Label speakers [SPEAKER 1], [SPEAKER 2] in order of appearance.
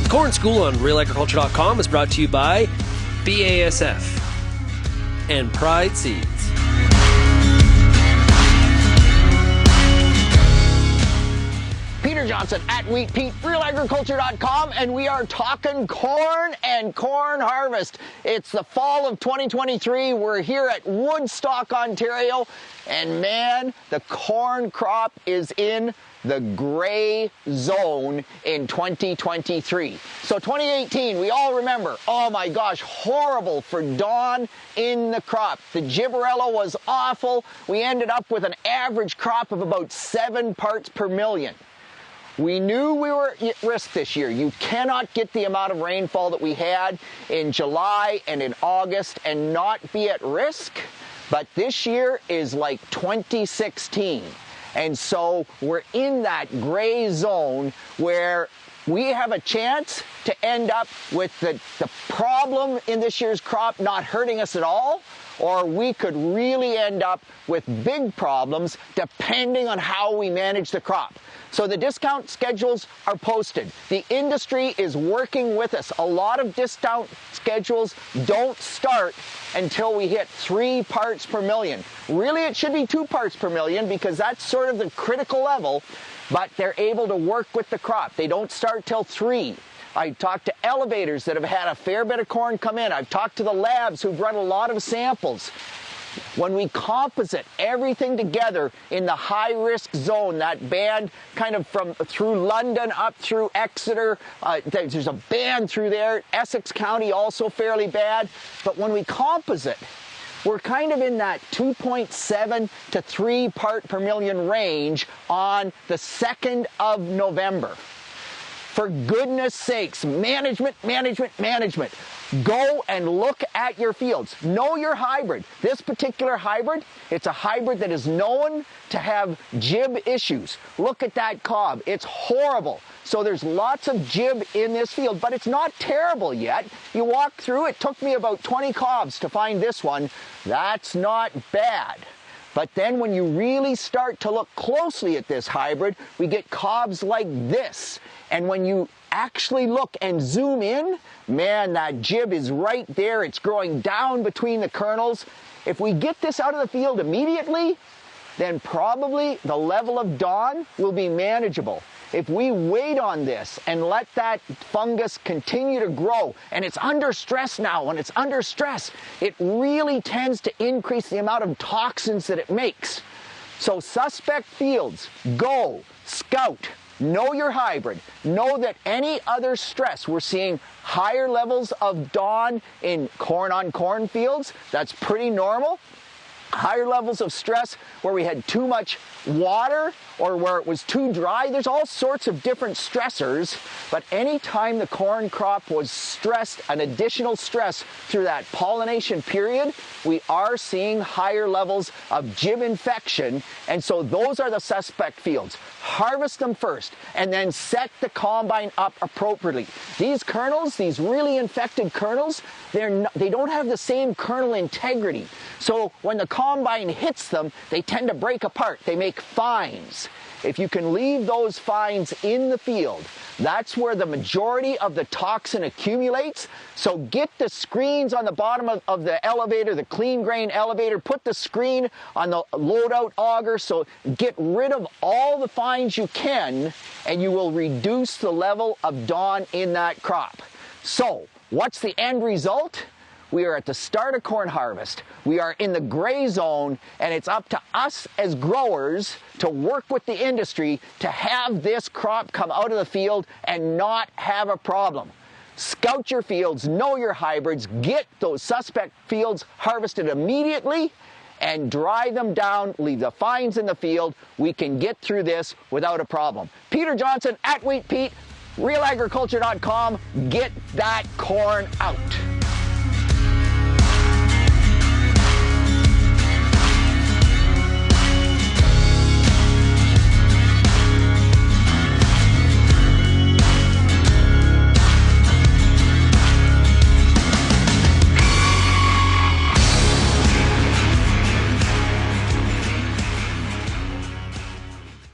[SPEAKER 1] Corn School on RealAgriculture.com is brought to you by BASF and Pride Seeds.
[SPEAKER 2] Peter Johnson at Wheat Pete, RealAgriculture.com, and we are talking corn and corn harvest. It's the fall of 2023. We're here at Woodstock, Ontario, and man, the corn crop is in the gray zone in 2023. So 2018, we all remember, oh my gosh, horrible for Dawn in the crop. The Gibberella was awful. We ended up with an average crop of about 7 parts per million. We knew we were at risk this year. You cannot get the amount of rainfall that we had in July and in August and not be at risk. But this year is like 2016. And so we're in that gray zone where we have a chance to end up with the problem in this year's crop not hurting us at all, or we could really end up with big problems depending on how we manage the crop. So the discount schedules are posted. The industry is working with us. A lot of discount schedules don't start until we hit 3 parts per million. Really, it should be 2 parts per million because that's sort of the critical level, but they're able to work with the crop. They don't start till 3. I talked to elevators that have had a fair bit of corn come in. I've talked to the labs who've run a lot of samples. When we composite everything together in the high-risk zone, that band kind of from through London up through Exeter, there's a band through there, Essex County also fairly bad, but when we composite, we're kind of in that 2.7 to 3 part per million range on the 2nd of November. For goodness sakes, management. Go and look at your fields. Know your hybrid. This particular hybrid, it's a hybrid that is known to have jib issues. Look at that cob. It's horrible. So there's lots of jib in this field, but it's not terrible yet. You walk through, it took me about 20 cobs to find this one. That's not bad. But then when you really start to look closely at this hybrid, we get cobs like this. And when you actually look and zoom in, man, that jib is right there. It's growing down between the kernels. If we get this out of the field immediately, then probably the level of Dawn will be manageable. If we wait on this and let that fungus continue to grow, and it's under stress now, when it's under stress, it really tends to increase the amount of toxins that it makes. So suspect fields, go, scout, know your hybrid, know that any other stress, we're seeing higher levels of Dawn in corn-on-corn fields, that's pretty normal. Higher levels of stress where we had too much water or where it was too dry. There's all sorts of different stressors, but anytime the corn crop was stressed, an additional stress through that pollination period, we are seeing higher levels of jib infection, and so those are the suspect fields. Harvest them first and then set the combine up appropriately. These kernels, these really infected kernels, they don't have the same kernel integrity. So when the combine hits them, they tend to break apart. They make fines. If you can leave those fines in the field, that's where the majority of the toxin accumulates. So get the screens on the bottom of the elevator, the clean grain elevator, put the screen on the load-out auger, so get rid of all the fines you can, and you will reduce the level of Dawn in that crop. So, what's the end result? We are at the start of corn harvest. We are in the gray zone, and it's up to us as growers to work with the industry to have this crop come out of the field and not have a problem. Scout your fields, know your hybrids, get those suspect fields harvested immediately, and dry them down, leave the fines in the field. We can get through this without a problem. Peter Johnson at Wheat Pete, RealAgriculture.com. Get that corn out.